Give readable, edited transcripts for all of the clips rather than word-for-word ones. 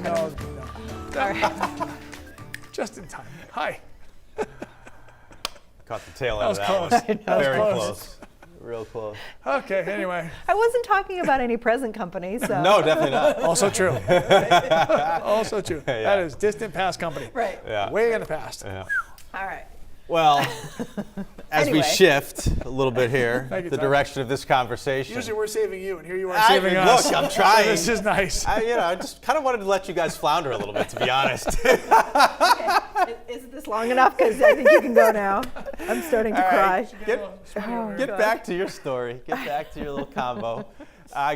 No. All right. Just in time. Hi. Caught the tail That end was of close. that one. That was Very close. close. Real close. Okay, anyway. I wasn't talking about any present company, so. No, definitely not. Also true. Also true. Yeah. That is distant past company. Right. Yeah. Way in the past. Yeah. All right. Well, as we Anyway. shift a little bit here, Thank you, the Tom. direction of this conversation. Usually we're saving you, and here you are saving us. Look, I'm trying. So this is nice. I just kind of wanted to let you guys flounder a little bit, to be honest. Isn't this long enough? Because I think you can go now. I'm starting to All cry. right. Get back to your story. Get back to your little combo.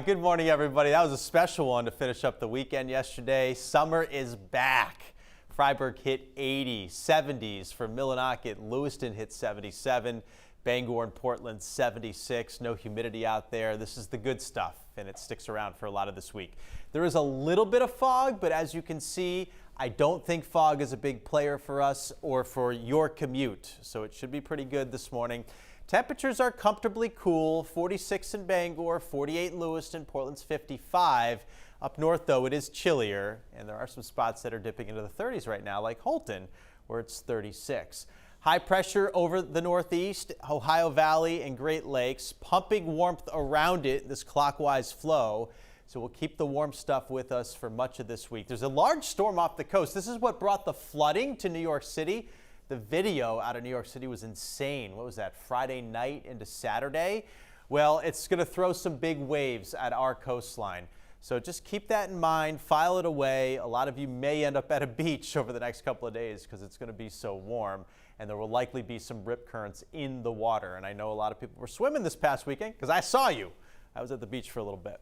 Good morning, everybody. That was a special one to finish up the weekend yesterday. Summer is back. Freiburg hit 80, 70s for Millinocket. Lewiston hit 77. Bangor and Portland 76. No humidity out there. This is the good stuff, and it sticks around for a lot of this week. There is a little bit of fog, but as you can see, I don't think fog is a big player for us or for your commute, so it should be pretty good this morning. Temperatures are comfortably cool, 46 in Bangor, 48 in Lewiston, Portland's 55. Up north, though, it is chillier, and there are some spots that are dipping into the 30s right now, like Holton, where it's 36. High pressure over the northeast, Ohio Valley, and Great Lakes, pumping warmth around it, this clockwise flow. So we'll keep the warm stuff with us for much of this week. There's a large storm off the coast. This is what brought the flooding to New York City. The video out of New York City was insane. What was that, Friday night into Saturday? Well, it's going to throw some big waves at our coastline. So just keep that in mind, file it away. A lot of you may end up at a beach over the next couple of days because it's going to be so warm, and there will likely be some rip currents in the water. And I know a lot of people were swimming this past weekend because I saw you. I was at the beach for a little bit.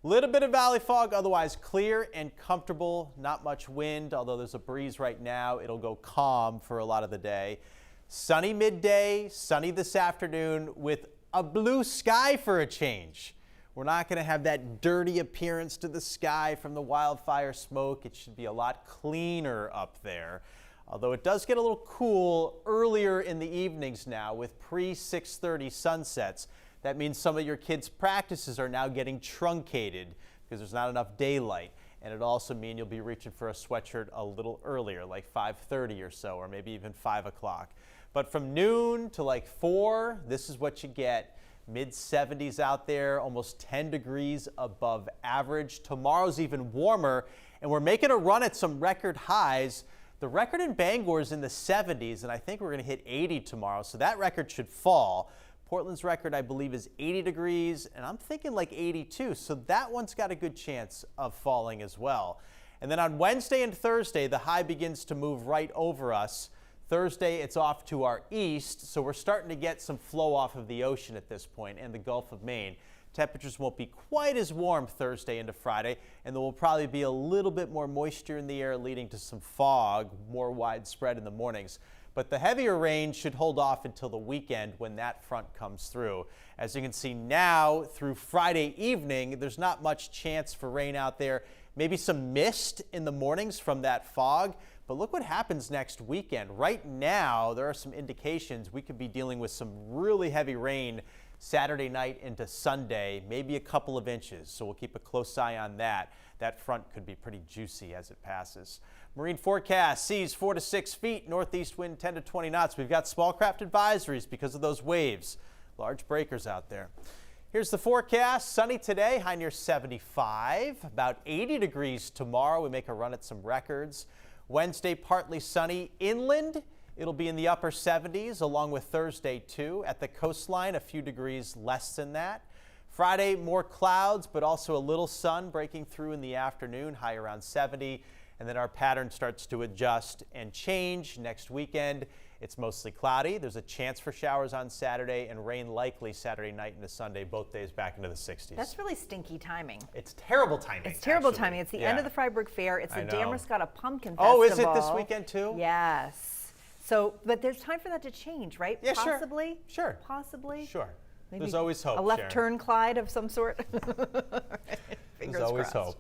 Little bit of valley fog, otherwise clear and comfortable. Not much wind, although there's a breeze right now. It'll go calm for a lot of the day. Sunny midday, sunny this afternoon with a blue sky for a change. We're not going to have that dirty appearance to the sky from the wildfire smoke. It should be a lot cleaner up there. Although it does get a little cool earlier in the evenings now with pre-6:30 sunsets. That means some of your kids' practices are now getting truncated because there's not enough daylight. And it also means you'll be reaching for a sweatshirt a little earlier, like 5:30 or so, or maybe even 5 o'clock. But from noon to like 4, this is what you get. Mid-70s out there, almost 10 degrees above average. Tomorrow's even warmer, and we're making a run at some record highs. The record in Bangor is in the 70s, and I think we're going to hit 80 tomorrow, so that record should fall. Portland's record, I believe, is 80 degrees, and I'm thinking like 82, so that one's got a good chance of falling as well. And then on Wednesday and Thursday, the high begins to move right over us. Thursday, it's off to our east, so we're starting to get some flow off of the ocean at this point and the Gulf of Maine. Temperatures won't be quite as warm Thursday into Friday, and there will probably be a little bit more moisture in the air, leading to some fog, more widespread in the mornings. But the heavier rain should hold off until the weekend when that front comes through. As you can see now, through Friday evening, there's not much chance for rain out there. Maybe some mist in the mornings from that fog. But look what happens next weekend. Right now, there are some indications we could be dealing with some really heavy rain Saturday night into Sunday, maybe a couple of inches. So we'll keep a close eye on that. That front could be pretty juicy as it passes. Marine forecast, seas 4 to 6 feet, northeast wind 10 to 20 knots. We've got small craft advisories because of those waves. Large breakers out there. Here's the forecast. Sunny today, high near 75, about 80 degrees tomorrow. We make a run at some records. Wednesday, partly sunny inland. It'll be in the upper 70s, along with Thursday, too. At the coastline, a few degrees less than that. Friday, more clouds, but also a little sun breaking through in the afternoon, high around 70. And then our pattern starts to adjust and change next weekend. It's mostly cloudy. There's a chance for showers on Saturday and rain likely Saturday night into Sunday, both days back into the 60s. That's really stinky timing. It's terrible timing. It's terrible actually. timing. It's the end of the Freiburg Fair. It's the I know. Damerscott Pumpkin Festival. Oh, is it this weekend too? Yes. So, but there's time for that to change, right? Yeah, Possibly? Sure. Possibly? Sure. Maybe There's always hope, a left Sharon. turn Clyde of some sort. Fingers There's always crossed. hope.